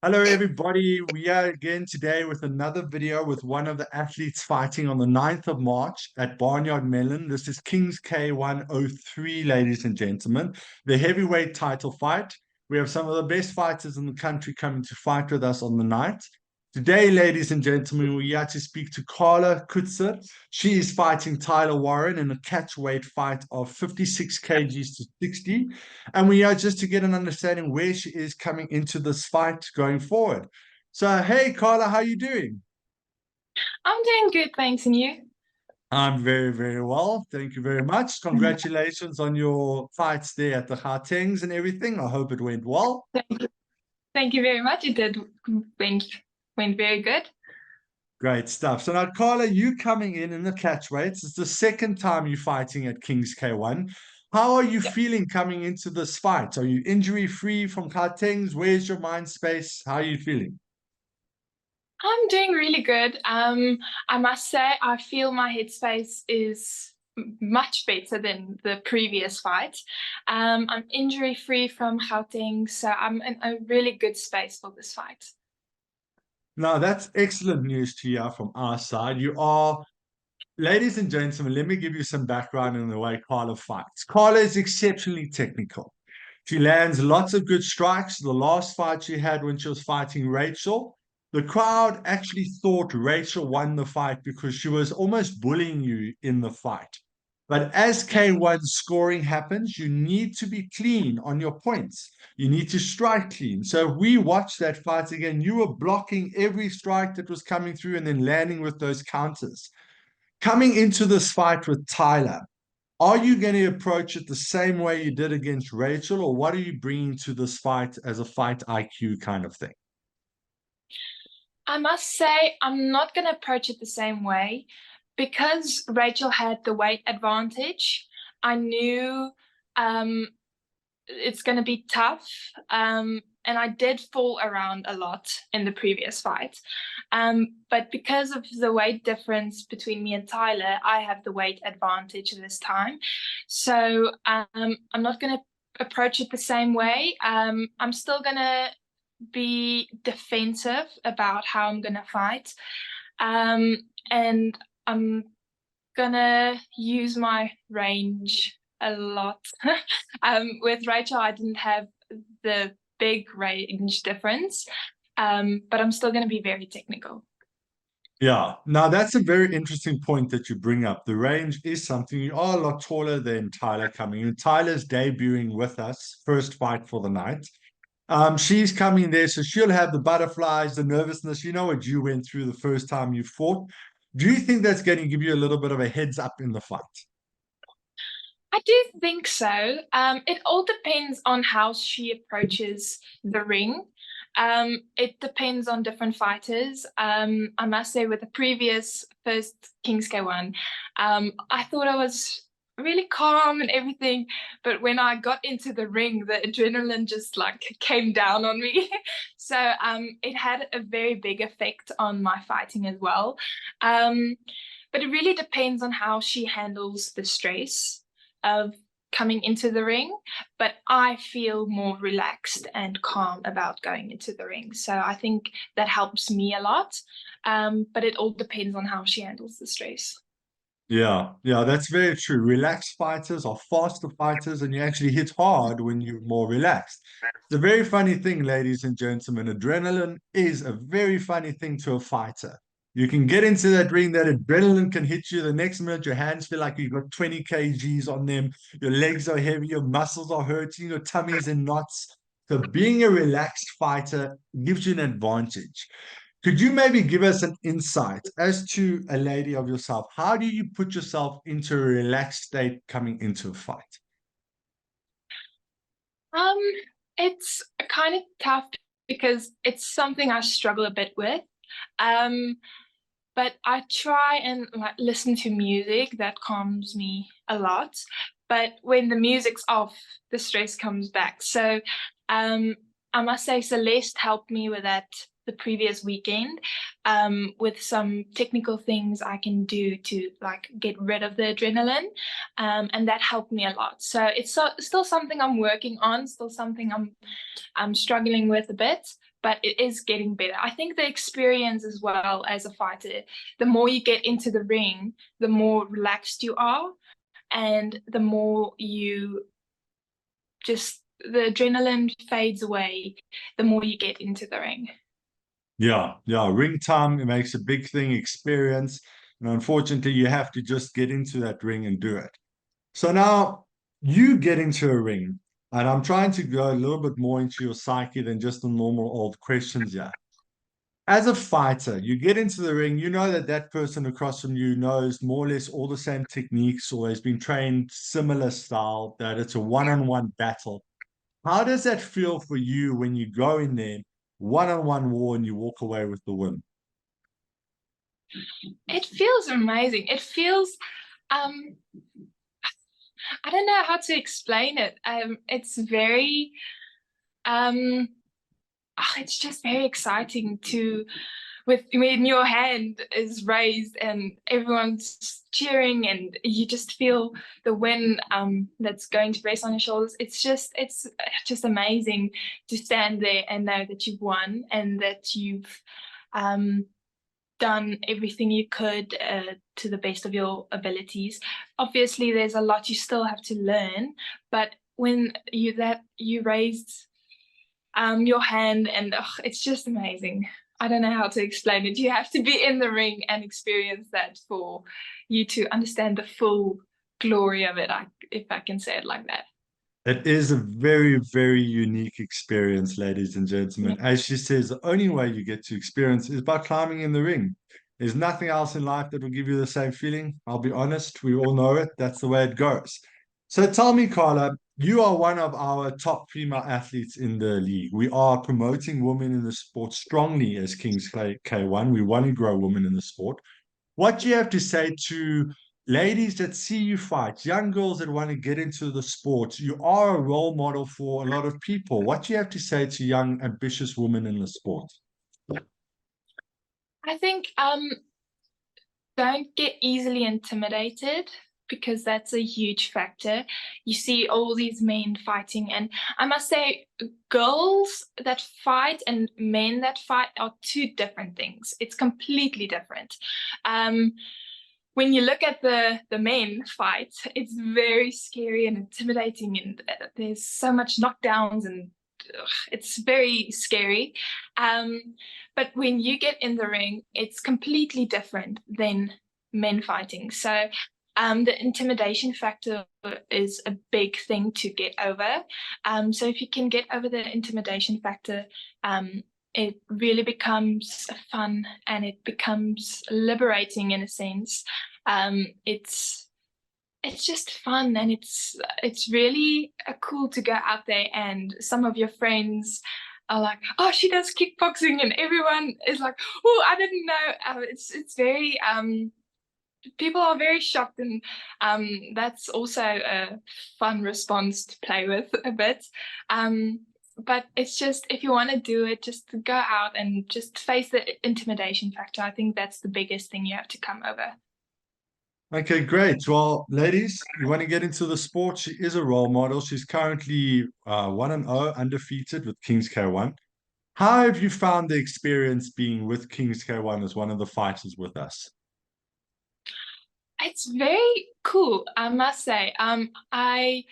Hello, everybody. We are again today with another video with one of the athletes fighting on the 9th of March at Barnyard Melon. This is King's K1-03, ladies and gentlemen, the heavyweight title fight. We have some of the best fighters in the country coming to fight with us on the night. Today, ladies and gentlemen, we are to speak to Carla. She is fighting Tyler Warren in a catchweight fight of 56 kgs to 60. And we are just to get an understanding where she is coming into this fight going forward. So, hey, Carla, how are you doing? I'm doing good, thanks. And you? I'm very, very well. Thank you very much. Mhm. Congratulations on your fights there at the Gautengs and everything. I hope it went well. Thank you very much. It did went went very good. Great stuff. So now, Carla, you coming in the catchweights. It's the second time you're fighting at Kings K1. How are you Yeah. feeling coming into this fight? Are you injury free from Gautengs? Where's your mind space? How are you feeling? I'm doing really good. I must say I feel my headspace is much better than the previous fight. I'm injury free from Gauteng, so I'm in a really good space for this fight. Now, that's excellent news to hear from our side. You are, ladies and gentlemen, let me give you some background in the way Carla fights. Carla is exceptionally technical. She lands lots of good strikes. The last fight she had when she was fighting Rachel, the crowd actually thought Rachel won the fight because she was almost bullying you in the fight. But as K1 scoring happens, you need to be clean on your points. You need to strike clean. So if we watch that fight again, you were blocking every strike that was coming through and then landing with those counters. Coming into this fight with Tyler, are you going to approach it the same way you did against Rachel, or what are you bringing to this fight as a fight IQ kind of thing? I must say I'm not going to approach it the same way because Rachel had the weight advantage. I knew um, it's going to be tough. And I did fall around a lot in the previous fight. But because of the weight difference between me and Tyler, I have the weight advantage this time. So I'm not going to approach it the same way. I'm still going to be defensive about how I'm going to fight. Um, and I'm gonna use my range a lot. With Rachel, I didn't have the big range difference, but I'm still gonna be very technical. Yeah, now that's a very interesting point that you bring up. The range is something. You are a lot taller than Tyler coming in. Tyler's debuting with us, first fight for the night. She's coming there, so she'll have the butterflies, the nervousness. You know what you went through the first time you fought. Do you think that's going to give you a little bit of a heads up in the fight? I do think so. It all depends on how she approaches the ring. It depends on different fighters. I must say, with the previous first Kings K1, I thought I was really calm and everything, but when I got into the ring, the adrenaline just like came down on me. So it had a very big effect on my fighting as well. Um, but it really depends on how she handles the stress of coming into the ring, but I feel more relaxed and calm about going into the ring. So I think that helps me a lot. But it all depends on how she handles the stress. Yeah, that's very true. Relaxed fighters are faster fighters, and you actually hit hard when you're more relaxed. It's a very funny thing, ladies and gentlemen. Adrenaline is a very funny thing to a fighter. You can get into that ring, that adrenaline can hit you. The next minute, your hands feel like you've got 20 kgs on them. Your legs are heavy, your muscles are hurting, your tummy's in knots. So being a relaxed fighter gives you an advantage. Could you maybe give us an insight as to a lady of yourself? How do you put yourself into a relaxed state coming into a fight? Um, it's kind of tough because it's something I struggle a bit with. Um, but I try and like listen to music that calms me a lot. But when the music's off, the stress comes back. So um, I must say Celeste helped me with that the previous weekend, with some technical things I can do to like get rid of the adrenaline, and that helped me a lot. So it's still something I'm working on, still something I'm struggling with a bit, but it is getting better. I think the experience as well as a fighter, the more you get into the ring, the more relaxed you are, and the more you just the adrenaline fades away, the more you get into the ring. Yeah, yeah. Ring time, it makes a big thing, experience. And unfortunately, you have to just get into that ring and do it. So now you get into a ring, and I'm trying to go a little bit more into your psyche than just the normal old questions here. As a fighter, you get into the ring, you know that that person across from you knows more or less all the same techniques or has been trained similar style, that it's a one-on-one battle. How does that feel for you when you go in there, one-on-one war, and you walk away with the win? It feels amazing. It feels um I don't know how to explain it. It's very it's just very exciting to with when your hand is raised and everyone's cheering and you just feel the wind that's going to rest on your shoulders. It's just amazing to stand there and know that you've won and that you've um done everything you could to the best of your abilities. Obviously, there's a lot you still have to learn, but when you raised your hand and it's just amazing. I don't know how to explain it. You have to be in the ring and experience that for you to understand the full glory of it, if I can say it like that. It is a very, very unique experience, ladies and Yeah. gentlemen. As she says, the only way you get to experience is by climbing in the ring. There's nothing else in life that will give you the same feeling. I'll be honest, we all know it. That's the way it goes. So tell me, Carla, you are one of our top female athletes in the league. We are promoting women in the sport strongly as Kings K1. We want to grow women in the sport. What do you have to say to ladies that see you fight, young girls that want to get into the sport? You are a role model for a lot of people. What do you have to say to young, ambitious women in the sport? I think don't get easily intimidated because that's a huge factor. You see all these men fighting, and I must say, girls that fight and men that fight are two different things. It's completely different. Um, when you look at the men fight, it's very scary and intimidating, and there's so much knockdowns and it's very scary. Um, but when you get in the ring, it's completely different than men fighting. So the intimidation factor is a big thing to get over. So if you can get over the intimidation factor, it really becomes fun and it becomes liberating in a sense. It's just fun and it's really cool to go out there and some of your friends are like, oh, she does kickboxing, and everyone is like, oh, I didn't know. It's very people are very shocked, and that's also a fun response to play with a bit. But it's just if you want to do it, just go out and just face the intimidation factor. I think that's the biggest thing you have to come over. Okay, great. Well, ladies, you want to get into the sport? She is a role model. She's currently 1-0, undefeated with Kings K1. How have you found the experience being with Kings K1 as one of the fighters with us? It's very cool, I must say. I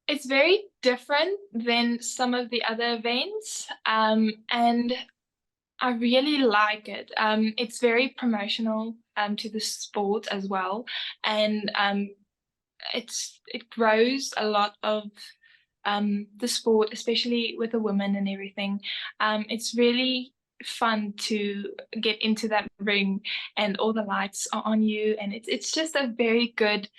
It's very different than some of the other events, and I really like it. It's very promotional to the sport as well, and it grows a lot of the sport, especially with the women and everything. It's really fun to get into that ring and all the lights are on you, and it's just a very good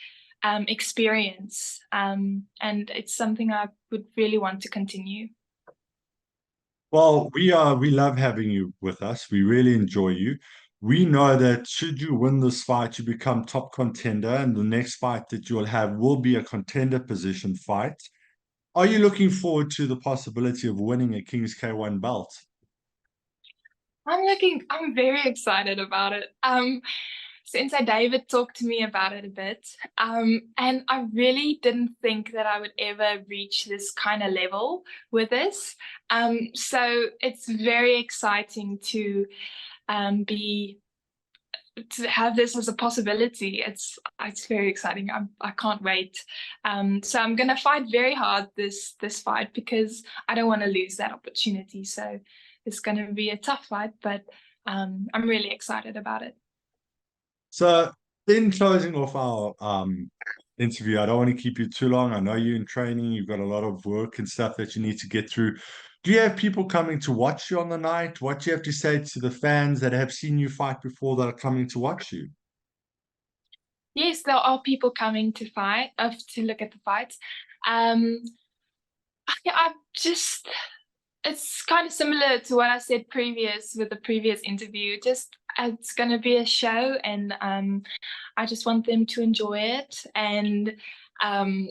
experience. And it's something I would really want to continue. Well, we love having you with us. We really enjoy you. We know that should you win this fight, you become top contender, and the next fight that you'll have will be a contender position fight. Are you looking forward to the possibility of winning a Kings K1 belt? I'm very excited about it. Sensei David talked to me about it a bit. And I really didn't think that I would ever reach this kind of level with this. So it's very exciting be to have this as a possibility. It's very exciting. I can't wait. So I'm gonna fight very hard this fight because I don't want to lose that opportunity. So it's gonna be a tough fight, but I'm really excited about it. So, in closing off our interview, I don't want to keep you too long. I know you're in training, you've got a lot of work and stuff that you need to get through. Do you have people coming to watch you on the night? What do you have to say to the fans that have seen you fight before that are coming to watch you? Yes, there are people coming to fight, to look at the fights. Um, yeah, I just it's kind of similar to what I said previous with the previous interview. Just it's going to be a show, and I just want them to enjoy it. And um,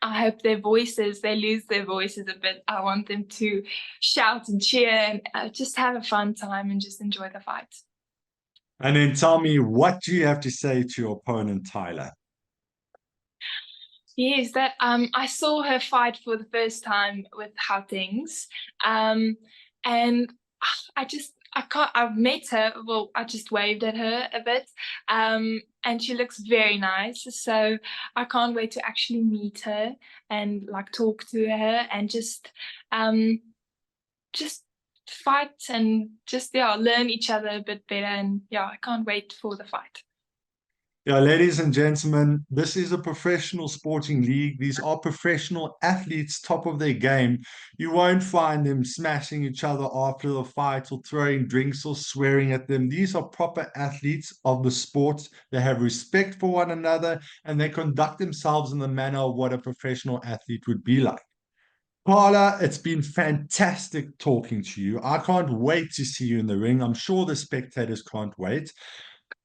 I hope they lose their voices a bit. I want them to shout and cheer and just have a fun time and just enjoy the fight. And then tell me, what do you have to say to your opponent, Tyler? Yes, that I saw her fight for the first time with Houtings. And I can't I've met her, well, I just waved at her a bit. And she looks very nice. So I can't wait to actually meet her and like talk to her and um just fight and just learn each other a bit better. And yeah, I can't wait for the fight. Yeah, ladies and gentlemen, this is a professional sporting league. These are professional athletes, top of their game. You won't find them smashing each other after the fight or throwing drinks or swearing at them. These are proper athletes of the sport. They have respect for one another and they conduct themselves in the manner of what a professional athlete would be like. Carla, it's been fantastic talking to you. I can't wait to see you in the ring. I'm sure the spectators can't wait.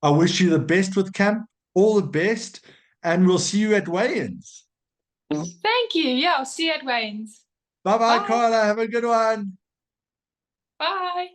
I wish you the best with camp, all the best, and we'll see you at weigh-ins. Thank you. Yeah, I'll see you at Wayne's. Bye bye, Bye. Carla. Have a good one. Bye.